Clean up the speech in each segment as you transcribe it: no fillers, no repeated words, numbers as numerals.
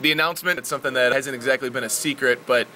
The announcement, it's something that hasn't exactly been a secret, but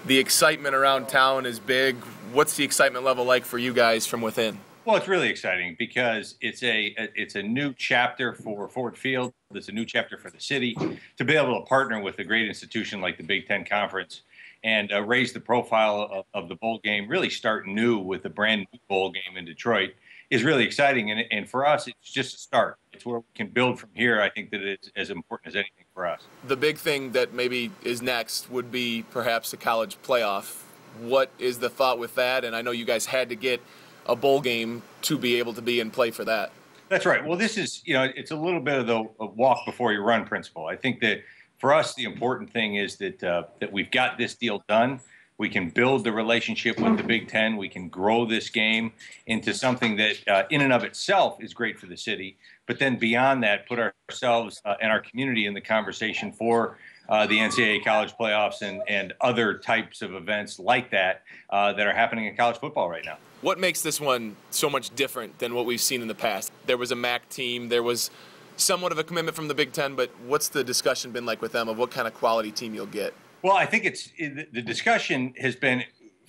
the excitement around town is big. What's the excitement level like for you guys from within? Well, it's really exciting because it's a new chapter for Ford Field. It's a new chapter for the city to be able to partner with a great institution like the Big Ten Conference and raise the profile of the bowl game, really start new with a brand new bowl game in Detroit is really exciting. And for us, it's just a start. It's where we can build from here. I think that it's as important as anything for us. The big thing that maybe is next would be perhaps a college playoff. What is the thought with that? And I know you guys had to get a bowl game to be able to be in play for that. That's right. Well, this is, it's a little bit of the walk before you run principle. I think that for us, the important thing is that we've got this deal done. We can build the relationship with the Big Ten. We can grow this game into something that in and of itself is great for the city. But then beyond that, put ourselves and our community in the conversation for the NCAA college playoffs and other types of events like that that are happening in college football right now. What makes this one so much different than what we've seen in the past? There was a MAC team. There was somewhat of a commitment from the Big Ten, but what's the discussion been like with them of what kind of quality team you'll get? Well, I think the discussion has been,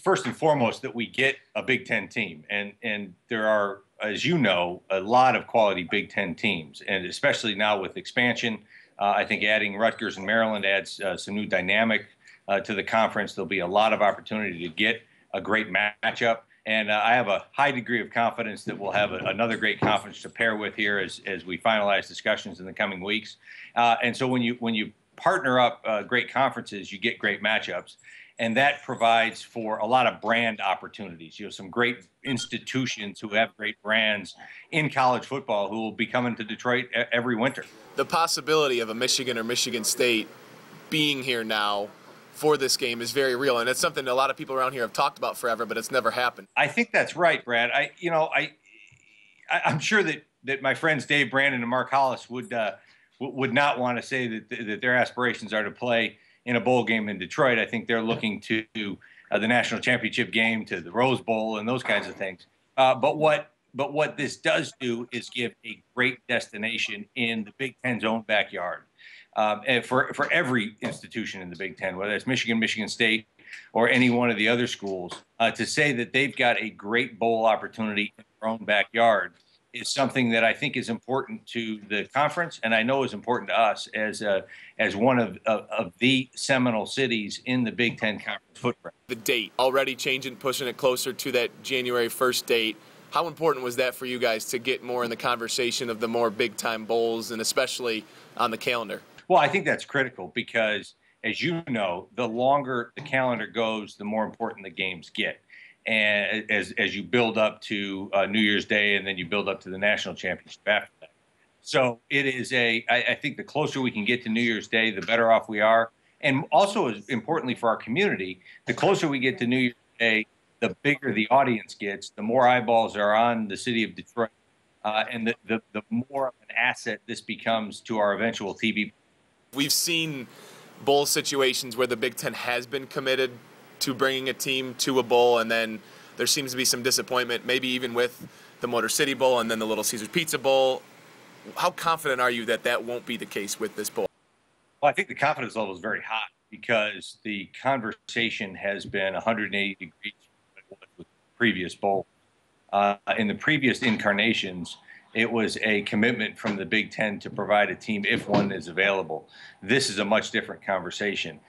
first and foremost, that we get a Big Ten team. And there are, as you know, a lot of quality Big Ten teams. And especially now with expansion, I think adding Rutgers and Maryland adds some new dynamic to the conference. There'll be a lot of opportunity to get a great matchup. And I have a high degree of confidence that we'll have another great conference to pair with here as we finalize discussions in the coming weeks. And so when you partner up great conferences, you get great matchups. And that provides for a lot of brand opportunities. You have some great institutions who have great brands in college football who will be coming to Detroit every winter. The possibility of a Michigan or Michigan State being here now for this game is very real, and it's something a lot of people around here have talked about forever, but it's never happened. I think that's right, Brad. I'm sure that my friends Dave Brandon and Mark Hollis would not want to say that their aspirations are to play in a bowl game in Detroit. I think they're looking to the national championship game, to the Rose Bowl, and those kinds of things. But what this does do is give a great destination in the Big Ten's own backyard. And for every institution in the Big Ten, whether it's Michigan, Michigan State, or any one of the other schools, to say that they've got a great bowl opportunity in their own backyard is something that I think is important to the conference, and I know is important to us as one of the seminal cities in the Big Ten conference footprint. The date already changing, pushing it closer to that January 1st date. How important was that for you guys to get more in the conversation of the more big-time bowls, and especially on the calendar? Well, I think that's critical because, as you know, the longer the calendar goes, the more important the games get. And as you build up to New Year's Day and then you build up to the national championship after that. So it is I think the closer we can get to New Year's Day, the better off we are. And also, as importantly for our community, the closer we get to New Year's Day, the bigger the audience gets, the more eyeballs are on the city of Detroit, and the more of an asset this becomes to our eventual TV. We've seen bowl situations where the Big Ten has been committed to bringing a team to a bowl, and then there seems to be some disappointment, maybe even with the Motor City Bowl and then the Little Caesars Pizza Bowl. How confident are you that that won't be the case with this bowl? Well, I think the confidence level is very high because the conversation has been 180 degrees with the previous bowl. In the previous incarnations, it was a commitment from the Big Ten to provide a team if one is available. This is a much different conversation.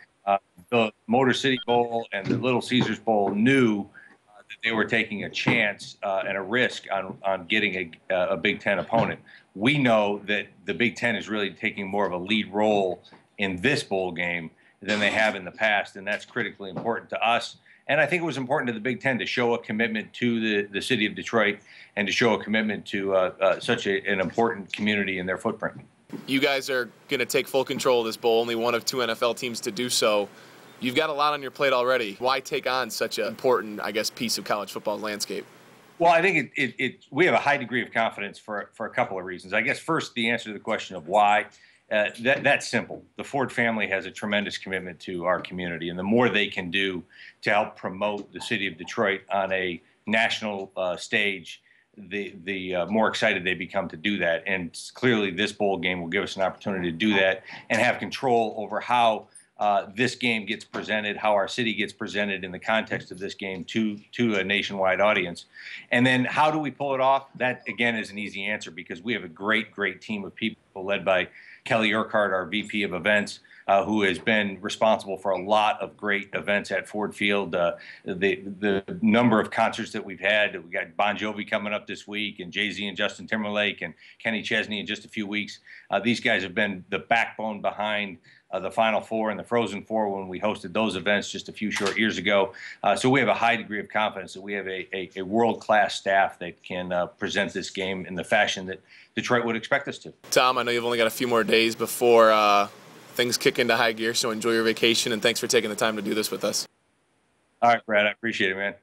The Motor City Bowl and the Little Caesars Bowl knew that they were taking a chance and a risk on getting a Big Ten opponent. We know that the Big Ten is really taking more of a lead role in this bowl game than they have in the past, and that's critically important to us. And I think it was important to the Big Ten to show a commitment to the city of Detroit and to show a commitment to such an important community in their footprint. You guys are going to take full control of this bowl, only one of two NFL teams to do so. You've got a lot on your plate already. Why take on such an important, piece of college football landscape? Well, I think we have a high degree of confidence for a couple of reasons. I guess first, the answer to the question of why. That's simple. The Ford family has a tremendous commitment to our community, and the more they can do to help promote the city of Detroit on a national stage, the more excited they become to do that. And clearly, this bowl game will give us an opportunity to do that and have control over how this game gets presented, how our city gets presented in the context of this game to a nationwide audience. And then how do we pull it off? That, again, is an easy answer because we have a great team of people led by Kelly Urquhart, our VP of events, who has been responsible for a lot of great events at Ford Field. The number of concerts that we've had, we got Bon Jovi coming up this week, and Jay-Z and Justin Timberlake and Kenny Chesney in just a few weeks. These guys have been the backbone behind the Final Four and the Frozen Four when we hosted those events just a few short years ago. So we have a high degree of confidence that we have a world-class staff that can present this game in the fashion that Detroit would expect us to. Tom, I know you've only got a few more days before things kick into high gear, so enjoy your vacation, and thanks for taking the time to do this with us. All right, Brad, I appreciate it, man.